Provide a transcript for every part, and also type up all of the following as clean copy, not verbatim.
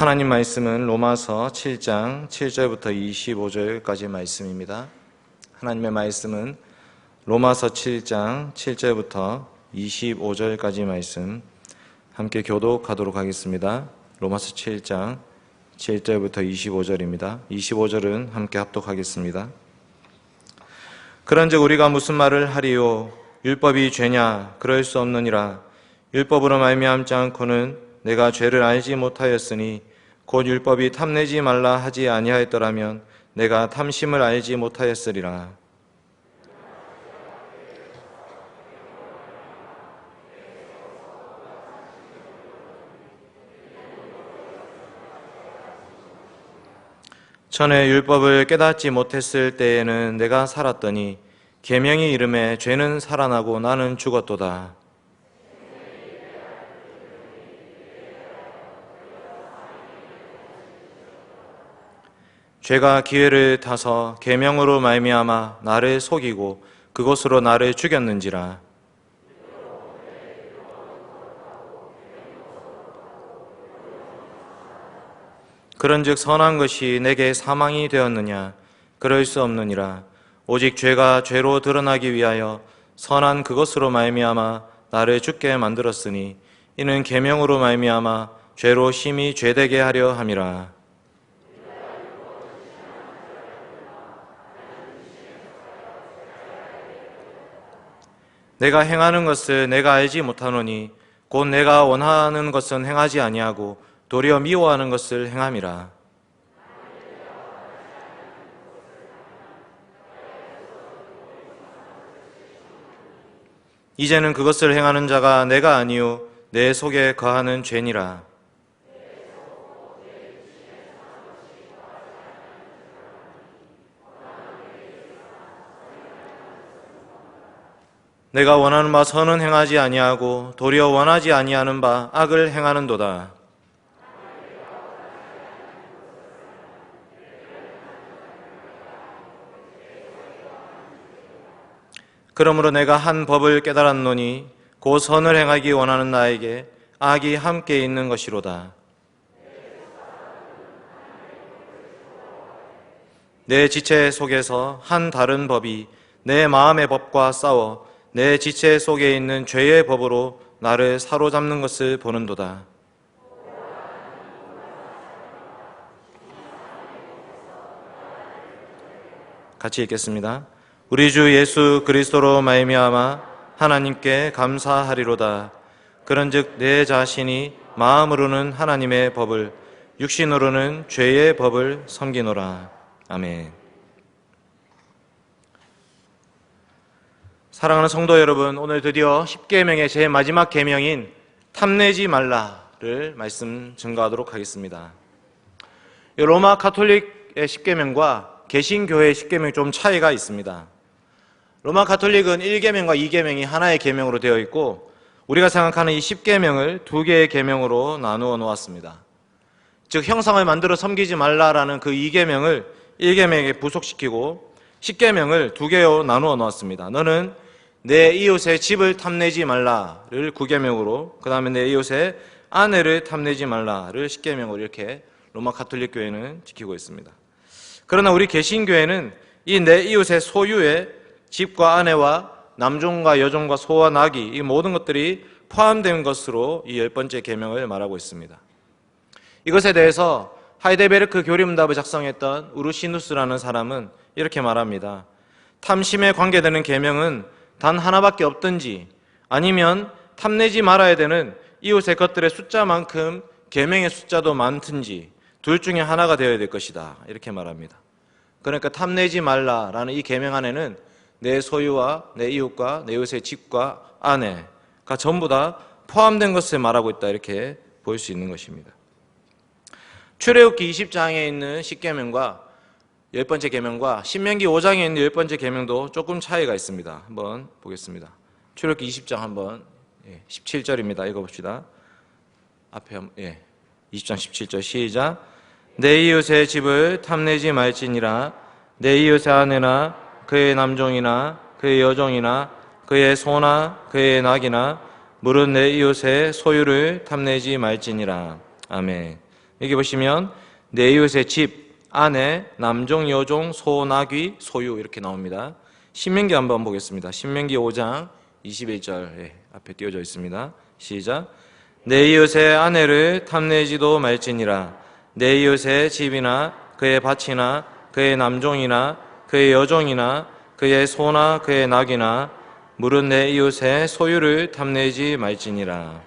하나님 말씀은 로마서 7장 7절부터 25절까지 말씀입니다. 하나님의 말씀은 로마서 7장 7절부터 25절까지 말씀 함께 교독하도록 하겠습니다. 로마서 7장 7절부터 25절입니다. 25절은 함께 합독하겠습니다. 그런즉 우리가 무슨 말을 하리요? 율법이 죄냐? 그럴 수 없느니라. 율법으로 말미암지 않고는 내가 죄를 알지 못하였으니 곧 율법이 탐내지 말라 하지 아니하였더라면 내가 탐심을 알지 못하였으리라. 전에 율법을 깨닫지 못했을 때에는 내가 살았더니 계명이 이름에 죄는 살아나고 나는 죽었도다. 죄가 기회를 타서 계명으로 말미암아 나를 속이고 그것으로 나를 죽였는지라. 그런즉 선한 것이 내게 사망이 되었느냐? 그럴 수 없느니라. 오직 죄가 죄로 드러나기 위하여 선한 그것으로 말미암아 나를 죽게 만들었으니 이는 계명으로 말미암아 죄로 심히 죄되게 하려 함이라. 내가 행하는 것을 내가 알지 못하노니 곧 내가 원하는 것은 행하지 아니하고 도리어 미워하는 것을 행함이라. 이제는 그것을 행하는 자가 내가 아니요 내 속에 거하는 죄니라. 내가 원하는 바 선은 행하지 아니하고 도리어 원하지 아니하는 바 악을 행하는도다. 그러므로 내가 한 법을 깨달았노니 곧 선을 행하기 원하는 나에게 악이 함께 있는 것이로다. 내 지체 속에서 한 다른 법이 내 마음의 법과 싸워 내 지체 속에 있는 죄의 법으로 나를 사로잡는 것을 보는도다. 같이 읽겠습니다. 우리 주 예수 그리스도로 말미암아 하나님께 감사하리로다. 그런즉 내 자신이 마음으로는 하나님의 법을, 육신으로는 죄의 법을 섬기노라. 아멘. 사랑하는 성도 여러분, 오늘 드디어 10계명의 제일 마지막 계명인 탐내지 말라를 말씀 증거하도록 하겠습니다. 로마 가톨릭의 10계명과 개신교회의 10계명이 좀 차이가 있습니다. 로마 가톨릭은 1계명과 2계명이 하나의 계명으로 되어 있고 우리가 생각하는 이 10계명을 두 개의 계명으로 나누어 놓았습니다. 즉 형상을 만들어 섬기지 말라라는 그 2계명을 1계명에 부속시키고 10계명을 두 개로 나누어 놓았습니다. 너는 내 이웃의 집을 탐내지 말라를 9계명으로, 그 다음에 내 이웃의 아내를 탐내지 말라를 10계명으로 이렇게 로마 가톨릭 교회는 지키고 있습니다. 그러나 우리 개신교회는 이 내 이웃의 소유의 집과 아내와 남종과 여종과 소와 나귀, 이 모든 것들이 포함된 것으로 이 10번째 계명을 말하고 있습니다. 이것에 대해서 하이델베르크 교리문답을 작성했던 우르시누스라는 사람은 이렇게 말합니다. 탐심에 관계되는 계명은 단 하나밖에 없든지 아니면 탐내지 말아야 되는 이웃의 것들의 숫자만큼 계명의 숫자도 많든지 둘 중에 하나가 되어야 될 것이다. 이렇게 말합니다. 그러니까 탐내지 말라라는 이 계명 안에는 내 소유와 내 이웃과 내 이웃의 집과 아내가 전부 다 포함된 것을 말하고 있다. 이렇게 볼 수 있는 것입니다. 출애굽기 20장에 있는 10계명과 10번째 계명과 신명기 5장에 있는 10번째 계명도 조금 차이가 있습니다. 한번 보겠습니다. 출애굽기 20장 한번 17절입니다. 읽어봅시다. 앞에 20장 17절 시작. 내 이웃의 집을 탐내지 말지니라. 내 이웃의 아내나 그의 남종이나 그의 여종이나 그의 소나 그의 낙이나 물은 내 이웃의 소유를 탐내지 말지니라. 아멘. 여기 보시면 내 이웃의 집, 아내, 남종, 여종, 소, 나귀, 소유 이렇게 나옵니다. 신명기 한번 보겠습니다. 신명기 5장 21절 앞에 띄워져 있습니다. 시작. 내 이웃의 아내를 탐내지도 말지니라. 내 이웃의 집이나 그의 밭이나 그의 남종이나 그의 여종이나 그의 소나 그의 낙이나 물은 내 이웃의 소유를 탐내지 말지니라.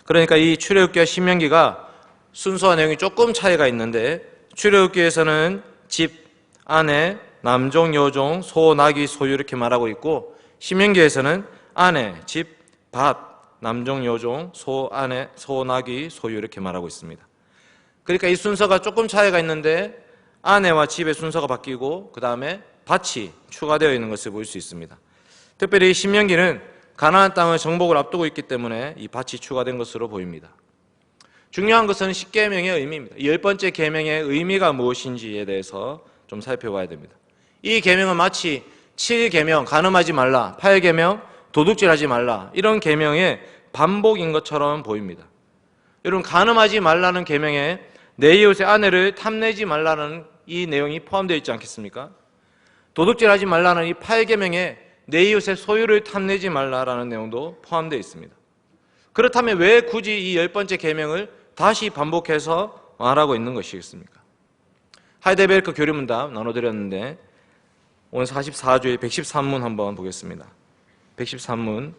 그러니까 이 출애굽기와 신명기가 순서와 내용이 조금 차이가 있는데, 출애굽기에서는 집, 아내, 남종, 여종, 소, 나귀, 소유 이렇게 말하고 있고, 신명기에서는 아내, 집, 밭, 남종, 여종, 소, 아내, 소, 나귀, 소유 이렇게 말하고 있습니다. 그러니까 이 순서가 조금 차이가 있는데 아내와 집의 순서가 바뀌고 그 다음에 밭이 추가되어 있는 것을 볼 수 있습니다. 특별히 신명기는 가나안 땅의 정복을 앞두고 있기 때문에 이 밭이 추가된 것으로 보입니다. 중요한 것은 10계명의 의미입니다. 이 10번째 계명의 의미가 무엇인지에 대해서 좀 살펴봐야 됩니다. 이 계명은 마치 7계명 간음하지 말라, 8계명 도둑질하지 말라 이런 계명의 반복인 것처럼 보입니다. 여러분, 간음하지 말라는 계명에 내 이웃의 아내를 탐내지 말라는 이 내용이 포함되어 있지 않겠습니까? 도둑질하지 말라는 이 8계명에 내 이웃의 소유를 탐내지 말라라는 내용도 포함되어 있습니다. 그렇다면 왜 굳이 이 10번째 계명을 다시 반복해서 말하고 있는 것이겠습니까? 하이델베르크 교리문답 나눠드렸는데 오늘 44주의 113문 한번 보겠습니다. 113문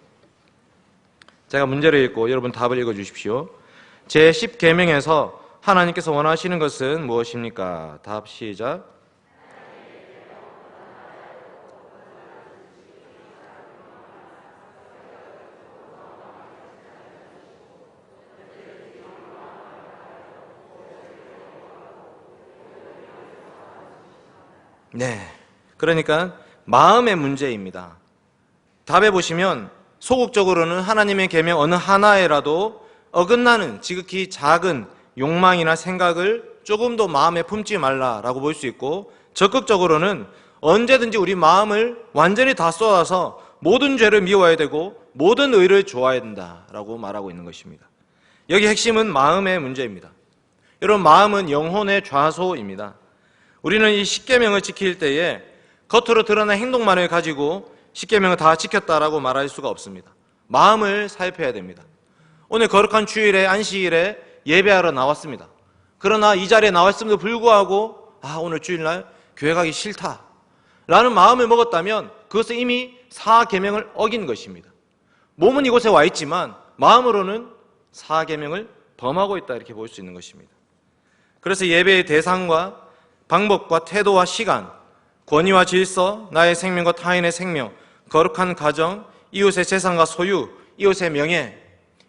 제가 문제를 읽고 여러분 답을 읽어주십시오. 제10계명에서 하나님께서 원하시는 것은 무엇입니까? 답 시작. 네, 그러니까 마음의 문제입니다. 답에 보시면 소극적으로는 하나님의 계명 어느 하나에라도 어긋나는 지극히 작은 욕망이나 생각을 조금 더 마음에 품지 말라라고 볼 수 있고, 적극적으로는 언제든지 우리 마음을 완전히 다 쏟아서 모든 죄를 미워해야 되고 모든 의를 좋아해야 된다라고 말하고 있는 것입니다. 여기 핵심은 마음의 문제입니다. 여러분, 마음은 영혼의 좌소입니다. 우리는 이 10계명을 지킬 때에 겉으로 드러난 행동만을 가지고 10계명을 다 지켰다라고 말할 수가 없습니다. 마음을 살펴야 됩니다. 오늘 거룩한 주일에 안식일에 예배하러 나왔습니다. 그러나 이 자리에 나왔음에도 불구하고 오늘 주일날 교회 가기 싫다 라는 마음을 먹었다면 그것은 이미 4계명을 어긴 것입니다. 몸은 이곳에 와 있지만 마음으로는 4계명을 범하고 있다 이렇게 볼 수 있는 것입니다. 그래서 예배의 대상과 방법과 태도와 시간, 권위와 질서, 나의 생명과 타인의 생명, 거룩한 가정, 이웃의 재산과 소유, 이웃의 명예,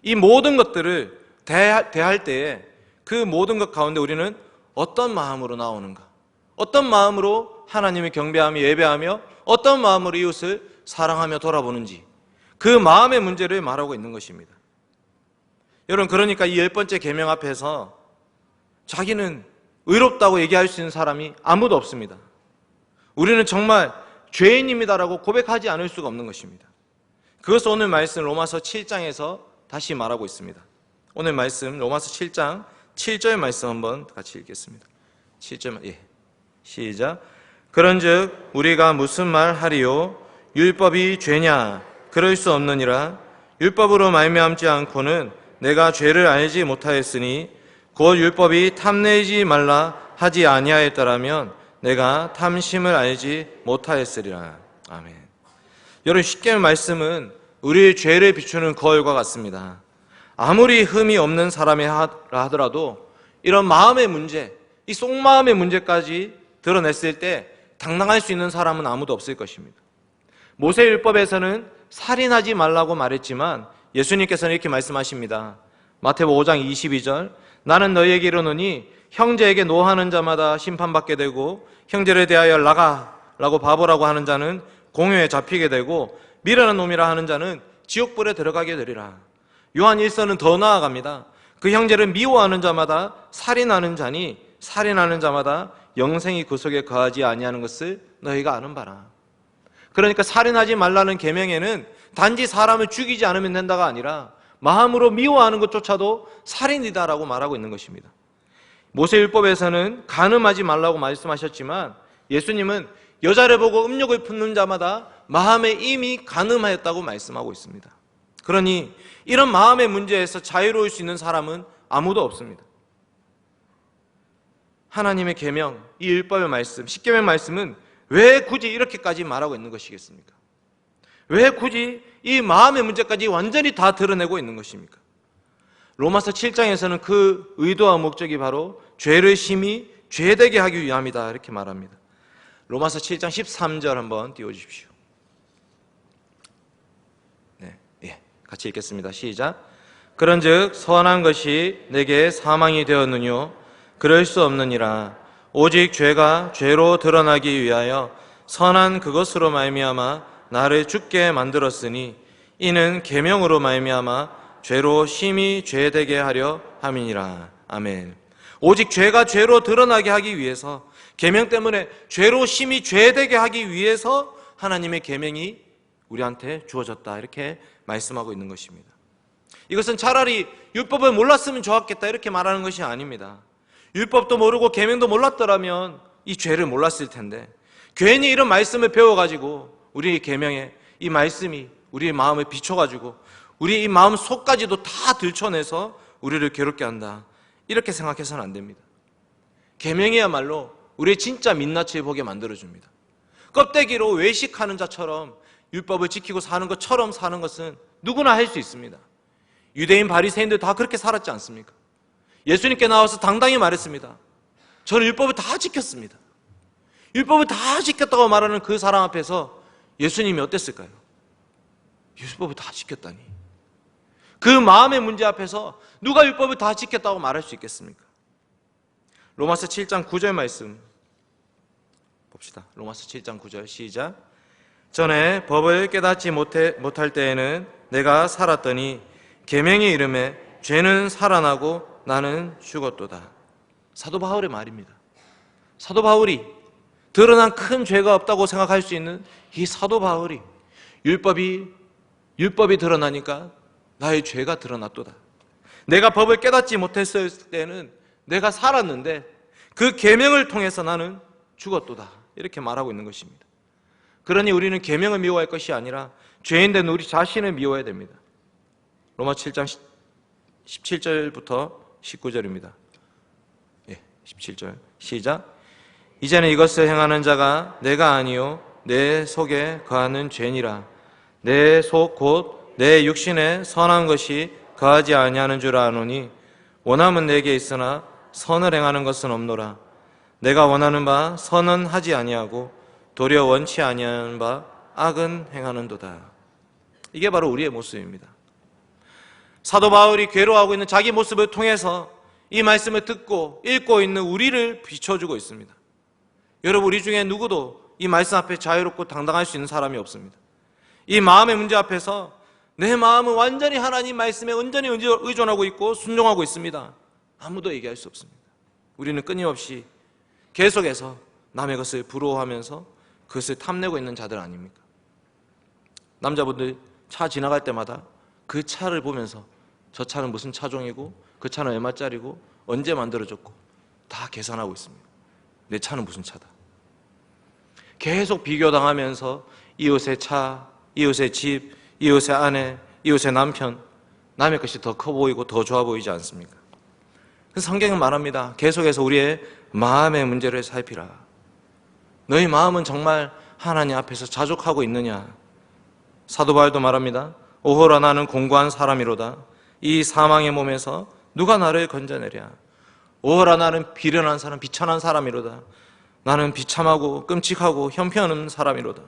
이 모든 것들을 대할 때에 그 모든 것 가운데 우리는 어떤 마음으로 나오는가, 어떤 마음으로 하나님을 경배하며 예배하며 어떤 마음으로 이웃을 사랑하며 돌아보는지, 그 마음의 문제를 말하고 있는 것입니다. 여러분, 그러니까 이 10번째 계명 앞에서 자기는 의롭다고 얘기할 수 있는 사람이 아무도 없습니다. 우리는 정말 죄인입니다라고 고백하지 않을 수가 없는 것입니다. 그것을 오늘 말씀 로마서 7장에서 다시 말하고 있습니다. 오늘 말씀 로마서 7장 7절 말씀 한번 같이 읽겠습니다. 7절 시작. 그런즉 우리가 무슨 말 하리요? 율법이 죄냐? 그럴 수 없느니라. 율법으로 말미암지 않고는 내가 죄를 알지 못하였으니 곧 율법이 탐내지 말라 하지 아니하였더라면 내가 탐심을 알지 못하였으리라. 아멘. 여러분, 쉽게 말씀은 우리의 죄를 비추는 거울과 같습니다. 아무리 흠이 없는 사람이라 하더라도 이런 마음의 문제, 이 속마음의 문제까지 드러냈을 때 당당할 수 있는 사람은 아무도 없을 것입니다. 모세율법에서는 살인하지 말라고 말했지만 예수님께서는 이렇게 말씀하십니다. 마태복음 5장 22절 나는 너희에게 이르노니 형제에게 노하는 자마다 심판받게 되고 형제를 대하여 나가라고 바보라고 하는 자는 공회에 잡히게 되고 미련한 놈이라 하는 자는 지옥불에 들어가게 되리라. 요한 1서는 더 나아갑니다. 그 형제를 미워하는 자마다 살인하는 자니 살인하는 자마다 영생이 그 속에 거하지 아니하는 것을 너희가 아는 바라. 그러니까 살인하지 말라는 계명에는 단지 사람을 죽이지 않으면 된다가 아니라 마음으로 미워하는 것조차도 살인이다라고 말하고 있는 것입니다. 모세율법에서는 간음하지 말라고 말씀하셨지만 예수님은 여자를 보고 음욕을 품는 자마다 마음에 이미 간음하였다고 말씀하고 있습니다. 그러니 이런 마음의 문제에서 자유로울 수 있는 사람은 아무도 없습니다. 하나님의 계명, 이 율법의 말씀, 십계명 말씀은 왜 굳이 이렇게까지 말하고 있는 것이겠습니까? 왜 굳이 이 마음의 문제까지 완전히 다 드러내고 있는 것입니까? 로마서 7장에서는 그 의도와 목적이 바로 죄를 심히 죄되게 하기 위함이다 이렇게 말합니다. 로마서 7장 13절 한번 띄워주십시오. 네, 같이 읽겠습니다. 시작. 그런즉 선한 것이 내게 사망이 되었느뇨 그럴 수 없느니라. 오직 죄가 죄로 드러나기 위하여 선한 그것으로 말미암아 나를 죽게 만들었으니 이는 계명으로 말미암아 죄로 심히 죄되게 하려 함이니라. 아멘. 오직 죄가 죄로 드러나게 하기 위해서, 계명 때문에 죄로 심히 죄되게 하기 위해서 하나님의 계명이 우리한테 주어졌다 이렇게 말씀하고 있는 것입니다. 이것은 차라리 율법을 몰랐으면 좋았겠다 이렇게 말하는 것이 아닙니다. 율법도 모르고 계명도 몰랐더라면 이 죄를 몰랐을 텐데 괜히 이런 말씀을 배워가지고 우리의 계명에 이 말씀이 우리의 마음을 비춰가지고 우리의 이 마음 속까지도 다 들춰내서 우리를 괴롭게 한다 이렇게 생각해서는 안 됩니다. 계명이야말로 우리의 진짜 민낯을 보게 만들어줍니다. 껍데기로 외식하는 자처럼 율법을 지키고 사는 것처럼 사는 것은 누구나 할 수 있습니다. 유대인 바리새인들 다 그렇게 살았지 않습니까? 예수님께 나와서 당당히 말했습니다. 저는 율법을 다 지켰습니다. 율법을 다 지켰다고 말하는 그 사람 앞에서 예수님이 어땠을까요? 율법을 다 지켰다니. 그 마음의 문제 앞에서 누가 율법을 다 지켰다고 말할 수 있겠습니까? 로마서 7장 9절 말씀 봅시다. 로마서 7장 9절 시작. 전에 법을 깨닫지 못할 때에는 내가 살았더니 계명의 이름에 죄는 살아나고 나는 죽었도다. 사도 바울의 말입니다. 사도 바울이 드러난 큰 죄가 없다고 생각할 수 있는 이 사도 바울이 율법이 드러나니까 나의 죄가 드러났도다. 내가 법을 깨닫지 못했을 때는 내가 살았는데 그 계명을 통해서 나는 죽었도다. 이렇게 말하고 있는 것입니다. 그러니 우리는 계명을 미워할 것이 아니라 죄인된 우리 자신을 미워해야 됩니다. 로마 7장 17절부터 19절입니다. 17절 시작. 이제는 이것을 행하는 자가 내가 아니요 내 속에 거하는 죄니라. 내 속 곧 내 육신에 선한 것이 거하지 아니하는 줄 아노니 원함은 내게 있으나 선을 행하는 것은 없노라. 내가 원하는 바 선은 하지 아니하고 도리어 원치 아니하는 바 악은 행하는도다. 이게 바로 우리의 모습입니다. 사도 바울이 괴로워하고 있는 자기 모습을 통해서 이 말씀을 듣고 읽고 있는 우리를 비춰주고 있습니다. 여러분, 우리 중에 누구도 이 말씀 앞에 자유롭고 당당할 수 있는 사람이 없습니다. 이 마음의 문제 앞에서 내 마음은 완전히 하나님 말씀에 온전히 의존하고 있고 순종하고 있습니다. 아무도 얘기할 수 없습니다. 우리는 끊임없이 계속해서 남의 것을 부러워하면서 그것을 탐내고 있는 자들 아닙니까? 남자분들 차 지나갈 때마다 그 차를 보면서 저 차는 무슨 차종이고 그 차는 얼마짜리고 언제 만들어졌고 다 계산하고 있습니다. 내 차는 무슨 차다. 계속 비교당하면서 이웃의 차, 이웃의 집, 이웃의 아내, 이웃의 남편, 남의 것이 더 커 보이고 더 좋아 보이지 않습니까? 그래서 성경은 말합니다. 계속해서 우리의 마음의 문제를 살피라. 너희 마음은 정말 하나님 앞에서 자족하고 있느냐? 사도 바울도 말합니다. 오호라 나는 공고한 사람이로다. 이 사망의 몸에서 누가 나를 건져내랴? 오호라 나는 비련한 사람, 비천한 사람이로다. 나는 비참하고 끔찍하고 형편없는 사람이로다.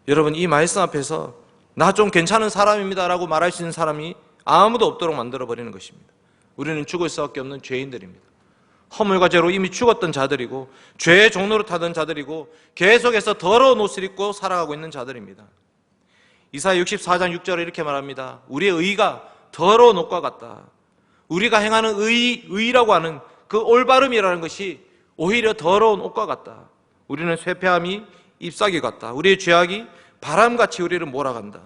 여러분, 이 말씀 앞에서 나 좀 괜찮은 사람입니다 라고 말할 수 있는 사람이 아무도 없도록 만들어버리는 것입니다. 우리는 죽을 수밖에 없는 죄인들입니다. 허물과 죄로 이미 죽었던 자들이고 죄의 종로를 타던 자들이고 계속해서 더러운 옷을 입고 살아가고 있는 자들입니다. 이사야 64장 6절에 이렇게 말합니다. 우리의 의가 더러운 옷과 같다. 우리가 행하는 의라고 하는 그 올바름이라는 것이 오히려 더러운 옷과 같다. 우리는 쇠폐함이 잎사귀 같다. 우리의 죄악이 바람같이 우리를 몰아간다.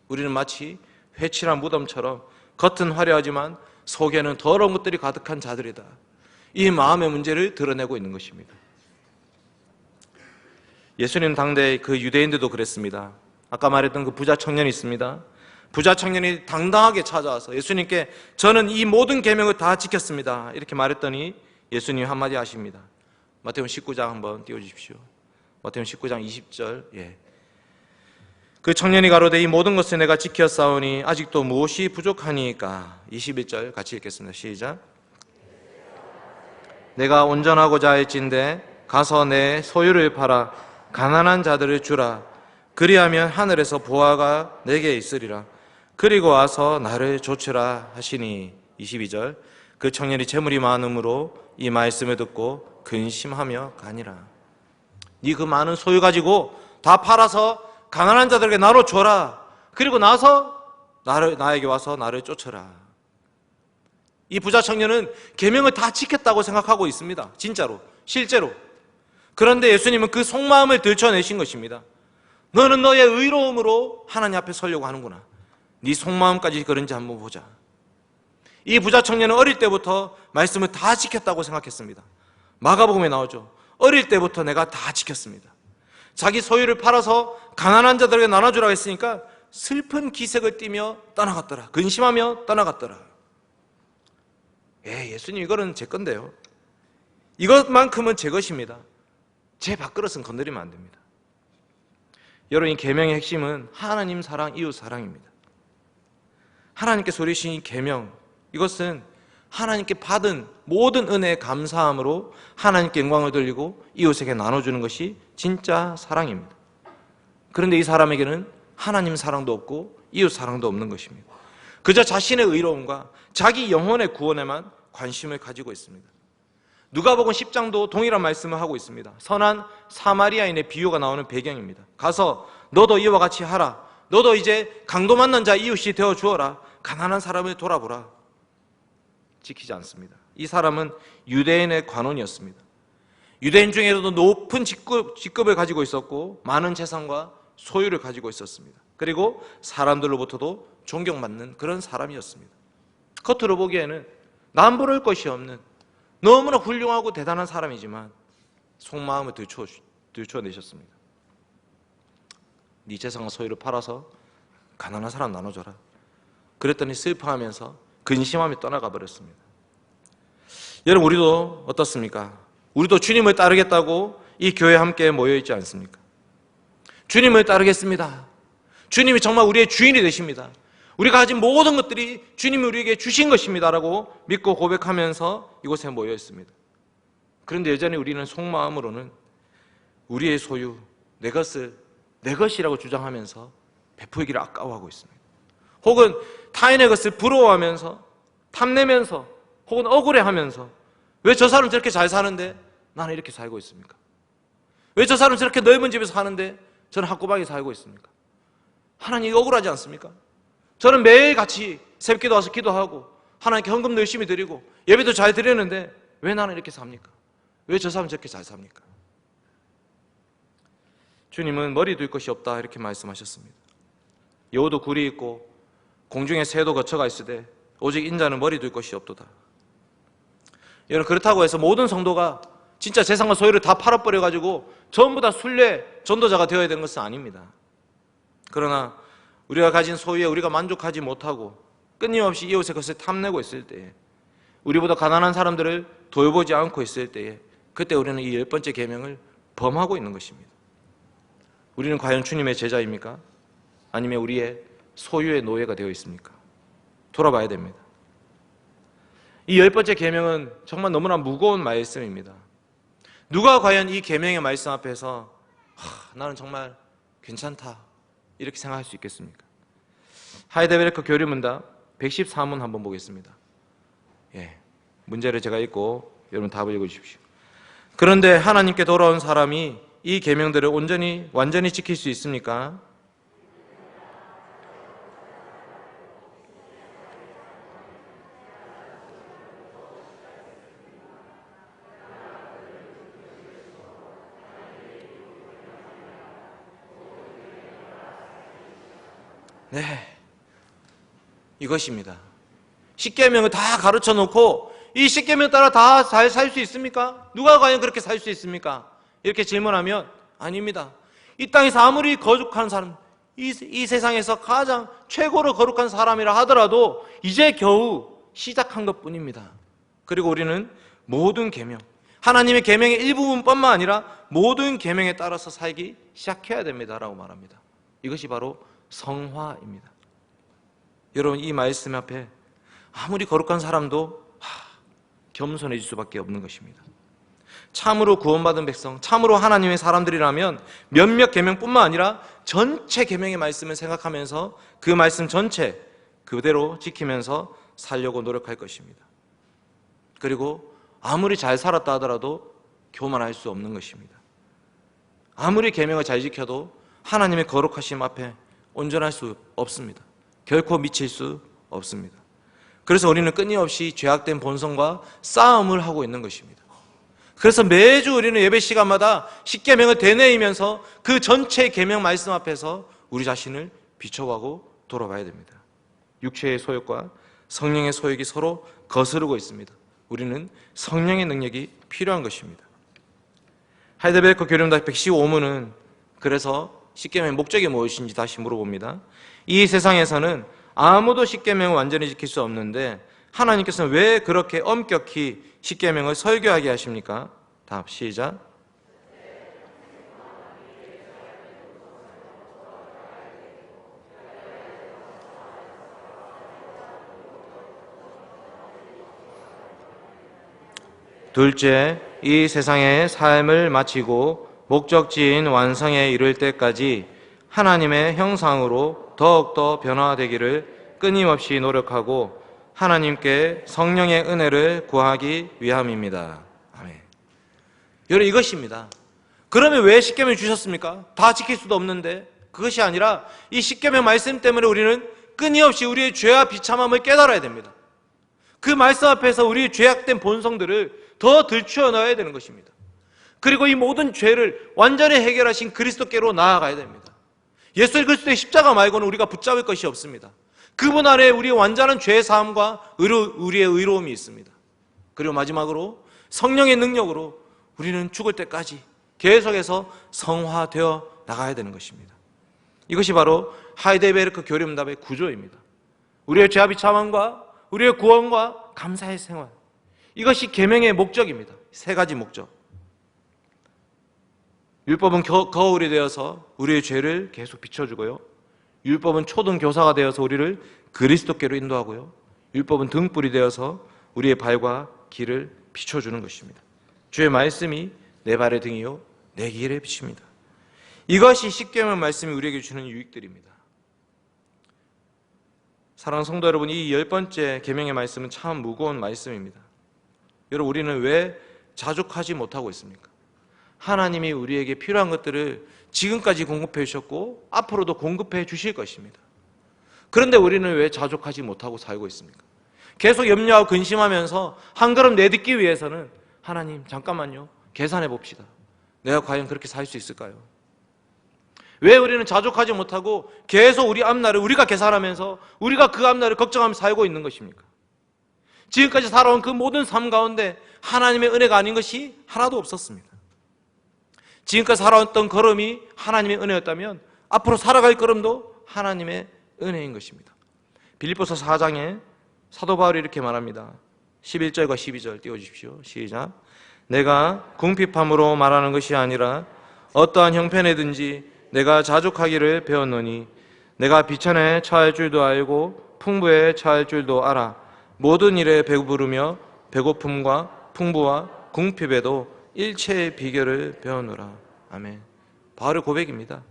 우리는 마치 회칠한 무덤처럼 겉은 화려하지만 속에는 더러운 것들이 가득한 자들이다. 이 마음의 문제를 드러내고 있는 것입니다. 예수님 당대 그 유대인들도 그랬습니다. 아까 말했던 그 부자 청년이 있습니다. 부자 청년이 당당하게 찾아와서 예수님께 저는 이 모든 계명을 다 지켰습니다. 이렇게 말했더니 예수님 한마디 하십니다. 마태복음 19장 한번 띄워주십시오. 마태복음 19장 20절. 그 청년이 가로되 이 모든 것을 내가 지켰사오니 아직도 무엇이 부족하니까. 21절 같이 읽겠습니다. 시작. 내가 온전하고자 할진대 가서 내 소유를 팔아 가난한 자들을 주라. 그리하면 하늘에서 보화가 내게 있으리라. 그리고 와서 나를 좇으라 하시니. 22절. 그 청년이 재물이 많음으로 이 말씀을 듣고 근심하며 가니라. 네 그 많은 소유 가지고 다 팔아서 가난한 자들에게 나로 줘라. 그리고 나서 나에게 와서 나를 쫓아라. 이 부자 청년은 계명을 다 지켰다고 생각하고 있습니다. 진짜로, 실제로. 그런데 예수님은 그 속마음을 들춰내신 것입니다. 너는 너의 의로움으로 하나님 앞에 서려고 하는구나. 네 속마음까지 그런지 한번 보자. 이 부자 청년은 어릴 때부터 말씀을 다 지켰다고 생각했습니다. 마가복음에 나오죠. 어릴 때부터 내가 다 지켰습니다. 자기 소유를 팔아서 가난한 자들에게 나눠주라고 했으니까 슬픈 기색을 띠며 떠나갔더라. 근심하며 떠나갔더라. 예수님 이거는 제 건데요. 이것만큼은 제 것입니다. 제 밥그릇은 건드리면 안 됩니다. 여러분, 이 계명의 핵심은 하나님 사랑, 이웃 사랑입니다. 하나님께 소리신 이 계명, 이것은 하나님께 받은 모든 은혜에 감사함으로 하나님께 영광을 돌리고 이웃에게 나눠주는 것이 진짜 사랑입니다. 그런데 이 사람에게는 하나님 사랑도 없고 이웃 사랑도 없는 것입니다. 그저 자신의 의로움과 자기 영혼의 구원에만 관심을 가지고 있습니다. 누가복음 10장도 동일한 말씀을 하고 있습니다. 선한 사마리아인의 비유가 나오는 배경입니다. 가서 너도 이와 같이 하라. 너도 이제 강도 만난 자 이웃이 되어 주어라. 가난한 사람을 돌아보라. 지키지 않습니다. 이 사람은 유대인의 관원이었습니다. 유대인 중에서도 높은 직급을 가지고 있었고 많은 재산과 소유를 가지고 있었습니다. 그리고 사람들로부터도 존경받는 그런 사람이었습니다. 겉으로 보기에는 남부를 것이 없는 너무나 훌륭하고 대단한 사람이지만 속마음을 들춰내셨습니다. 네 재산과 소유를 팔아서 가난한 사람 나눠줘라. 그랬더니 슬퍼하면서 근심하며 떠나가 버렸습니다. 여러분, 우리도 어떻습니까? 우리도 주님을 따르겠다고 이 교회에 함께 모여있지 않습니까? 주님을 따르겠습니다. 주님이 정말 우리의 주인이 되십니다. 우리가 가진 모든 것들이 주님이 우리에게 주신 것입니다 라고 믿고 고백하면서 이곳에 모여 있습니다. 그런데 여전히 우리는 속마음으로는 우리의 소유, 내 것을 내 것이라고 주장하면서 베풀기를 아까워하고 있습니다. 혹은 타인의 것을 부러워하면서 탐내면서 혹은 억울해하면서 왜 저 사람 저렇게 잘 사는데 나는 이렇게 살고 있습니까? 왜 저 사람 저렇게 넓은 집에서 사는데 저는 학구방에 살고 있습니까? 하나님 이거 억울하지 않습니까? 저는 매일같이 새벽기도 와서 기도하고 하나님께 헌금도 열심히 드리고 예배도 잘 드리는데 왜 나는 이렇게 삽니까? 왜 저 사람은 저렇게 잘 삽니까? 주님은 머리 둘 것이 없다 이렇게 말씀하셨습니다. 여우도 굴이 있고 공중에 새도 거처가 있으되 오직 인자는 머리 둘 것이 없도다. 여러분, 그렇다고 해서 모든 성도가 진짜 재산과 소유를 다 팔아버려가지고 전부 다 순례 전도자가 되어야 되는 것은 아닙니다. 그러나 우리가 가진 소유에 우리가 만족하지 못하고 끊임없이 이웃의 것을 탐내고 있을 때에, 우리보다 가난한 사람들을 돌보지 않고 있을 때에, 그때 우리는 이 10번째 계명을 범하고 있는 것입니다. 우리는 과연 주님의 제자입니까? 아니면 우리의 소유의 노예가 되어 있습니까? 돌아봐야 됩니다. 이 10번째 계명은 정말 너무나 무거운 말씀입니다. 누가 과연 이 계명의 말씀 앞에서 나는 정말 괜찮다 이렇게 생각할 수 있겠습니까? 하이델베르크 교리문답 114문 한번 보겠습니다. 문제를 제가 읽고 여러분 답을 읽어주십시오. 그런데 하나님께 돌아온 사람이 이 계명들을 완전히 지킬 수 있습니까? 네, 이것입니다. 십계명을 다 가르쳐 놓고 이 십계명 따라 다 잘 살 수 있습니까? 누가 과연 그렇게 살 수 있습니까? 이렇게 질문하면 아닙니다. 이 땅에서 아무리 거룩한 사람, 이 세상에서 가장 최고로 거룩한 사람이라 하더라도 이제 겨우 시작한 것뿐입니다. 그리고 우리는 모든 계명, 하나님의 계명의 일부분뿐만 아니라 모든 계명에 따라서 살기 시작해야 됩니다라고 말합니다. 이것이 바로 성화입니다. 여러분, 이 말씀 앞에 아무리 거룩한 사람도 겸손해질 수밖에 없는 것입니다. 참으로 구원받은 백성, 참으로 하나님의 사람들이라면 몇몇 계명뿐만 아니라 전체 계명의 말씀을 생각하면서 그 말씀 전체 그대로 지키면서 살려고 노력할 것입니다. 그리고 아무리 잘 살았다 하더라도 교만할 수 없는 것입니다. 아무리 계명을 잘 지켜도 하나님의 거룩하심 앞에 온전할 수 없습니다. 결코 미칠 수 없습니다. 그래서 우리는 끊임없이 죄악된 본성과 싸움을 하고 있는 것입니다. 그래서 매주 우리는 예배 시간마다 십계명을 되뇌이면서 그 전체 계명 말씀 앞에서 우리 자신을 비춰가고 돌아봐야 됩니다. 육체의 소욕과 성령의 소욕이 서로 거스르고 있습니다. 우리는 성령의 능력이 필요한 것입니다. 하이델베르크 교리문답 115문은 그래서 십계명의 목적이 무엇인지 다시 물어봅니다. 이 세상에서는 아무도 십계명을 완전히 지킬 수 없는데 하나님께서는 왜 그렇게 엄격히 십계명을 설교하게 하십니까? 답 시작. 둘째, 이 세상의 삶을 마치고 목적지인 완성에 이를 때까지 하나님의 형상으로 더욱더 변화되기를 끊임없이 노력하고 하나님께 성령의 은혜를 구하기 위함입니다. 아멘. 여러분, 이것입니다. 그러면 왜 십계명 주셨습니까? 다 지킬 수도 없는데. 그것이 아니라 이 십계명 말씀 때문에 우리는 끊임없이 우리의 죄와 비참함을 깨달아야 됩니다. 그 말씀 앞에서 우리의 죄악된 본성들을 더 들추어 넣어야 되는 것입니다. 그리고 이 모든 죄를 완전히 해결하신 그리스도께로 나아가야 됩니다. 예수 그리스도의 십자가 말고는 우리가 붙잡을 것이 없습니다. 그분 아래 우리의 완전한 죄 사함과 우리의 의로움이 있습니다. 그리고 마지막으로 성령의 능력으로 우리는 죽을 때까지 계속해서 성화되어 나가야 되는 것입니다. 이것이 바로 하이델베르크 교리문답의 구조입니다. 우리의 죄와 비참함과 우리의 구원과 감사의 생활, 이것이 계명의 목적입니다. 세 가지 목적. 율법은 거울이 되어서 우리의 죄를 계속 비춰주고요. 율법은 초등 교사가 되어서 우리를 그리스도께로 인도하고요. 율법은 등불이 되어서 우리의 발과 길을 비춰주는 것입니다. 주의 말씀이 내 발의 등이요 내 길에 비춥니다. 이것이 십계명 말씀이 우리에게 주는 유익들입니다. 사랑하는 성도 여러분, 이 10번째 계명의 말씀은 참 무거운 말씀입니다. 여러분, 우리는 왜 자족하지 못하고 있습니까? 하나님이 우리에게 필요한 것들을 지금까지 공급해 주셨고 앞으로도 공급해 주실 것입니다. 그런데 우리는 왜 자족하지 못하고 살고 있습니까? 계속 염려하고 근심하면서 한 걸음 내딛기 위해서는 하나님 잠깐만요, 계산해 봅시다. 내가 과연 그렇게 살 수 있을까요? 왜 우리는 자족하지 못하고 계속 우리 앞날을 우리가 계산하면서 우리가 그 앞날을 걱정하면서 살고 있는 것입니까? 지금까지 살아온 그 모든 삶 가운데 하나님의 은혜가 아닌 것이 하나도 없었습니다. 지금까지 살아왔던 걸음이 하나님의 은혜였다면 앞으로 살아갈 걸음도 하나님의 은혜인 것입니다. 빌립보서 4장에 사도 바울이 이렇게 말합니다. 11절과 12절 띄워주십시오. 시작. 내가 궁핍함으로 말하는 것이 아니라 어떠한 형편에든지 내가 자족하기를 배웠노니 내가 비천에 처할 줄도 알고 풍부에 처할 줄도 알아. 모든 일에 배부르며 배고픔과 풍부와 궁핍에도 일체의 비결을 배우노라. 아멘. 바울의 고백입니다.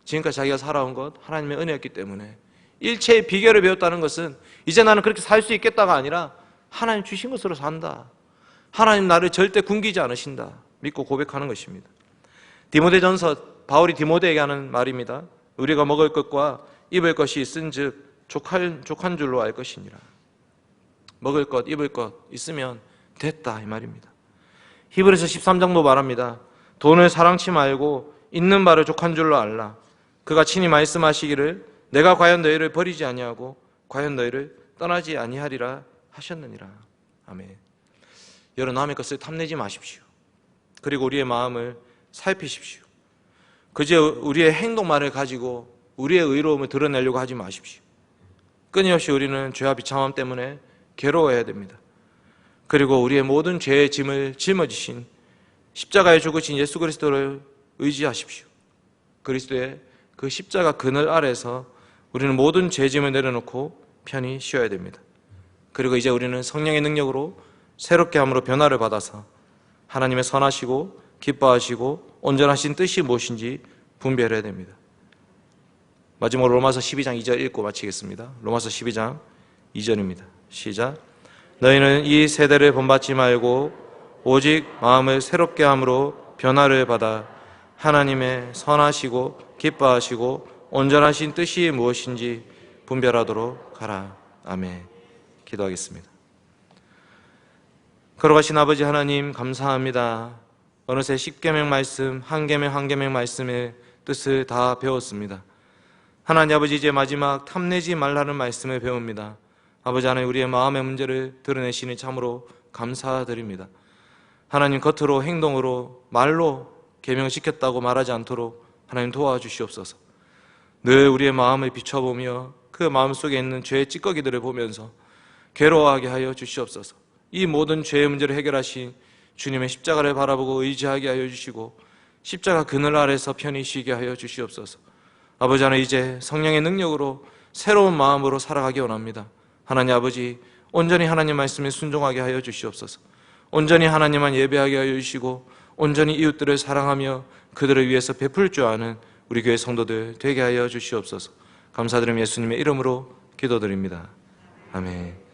지금까지 자기가 살아온 것 하나님의 은혜였기 때문에 일체의 비결을 배웠다는 것은 이제 나는 그렇게 살 수 있겠다가 아니라 하나님 주신 것으로 산다. 하나님 나를 절대 굶기지 않으신다. 믿고 고백하는 것입니다. 디모데전서 바울이 디모데에게 하는 말입니다. 우리가 먹을 것과 입을 것이 있은즉 족한 줄로 알 것이니라. 먹을 것, 입을 것 있으면 됐다 이 말입니다. 히브리서 13장도 말합니다. 돈을 사랑치 말고 있는 바를 족한 줄로 알라. 그가 친히 말씀하시기를 내가 과연 너희를 버리지 아니하고 과연 너희를 떠나지 아니하리라 하셨느니라. 아멘. 여러 남의 것을 탐내지 마십시오. 그리고 우리의 마음을 살피십시오. 그저 우리의 행동만을 가지고 우리의 의로움을 드러내려고 하지 마십시오. 끊임없이 우리는 죄와 비참함 때문에 괴로워해야 됩니다. 그리고 우리의 모든 죄의 짐을 짊어지신 십자가에 죽으신 예수 그리스도를 의지하십시오. 그리스도의 그 십자가 그늘 아래서 우리는 모든 죄짐을 내려놓고 편히 쉬어야 됩니다. 그리고 이제 우리는 성령의 능력으로 새롭게 함으로 변화를 받아서 하나님의 선하시고 기뻐하시고 온전하신 뜻이 무엇인지 분별해야 됩니다. 마지막으로 로마서 12장 2절 읽고 마치겠습니다. 로마서 12장 2절입니다. 시작. 너희는 이 세대를 본받지 말고 오직 마음을 새롭게 함으로 변화를 받아 하나님의 선하시고 기뻐하시고 온전하신 뜻이 무엇인지 분별하도록 하라. 아멘. 기도하겠습니다. 걸어가신 아버지 하나님 감사합니다. 어느새 10계명 말씀, 한 계명 말씀의 뜻을 다 배웠습니다. 하나님 아버지, 이제 마지막 탐내지 말라는 말씀을 배웁니다. 아버지 하나님, 우리의 마음의 문제를 드러내시니 참으로 감사드립니다. 하나님, 겉으로 행동으로 말로 계명시켰다고 말하지 않도록 하나님 도와주시옵소서. 늘 우리의 마음을 비춰보며 그 마음속에 있는 죄의 찌꺼기들을 보면서 괴로워하게 하여 주시옵소서. 이 모든 죄의 문제를 해결하신 주님의 십자가를 바라보고 의지하게 하여 주시고 십자가 그늘 아래서 편히 쉬게 하여 주시옵소서. 아버지 하나님, 이제 성령의 능력으로 새로운 마음으로 살아가기 원합니다. 하나님 아버지, 온전히 하나님 말씀에 순종하게 하여 주시옵소서. 온전히 하나님만 예배하게 하여 주시고 온전히 이웃들을 사랑하며 그들을 위해서 베풀 줄 아는 우리 교회 성도들 되게 하여 주시옵소서. 감사드리며 예수님의 이름으로 기도드립니다. 아멘.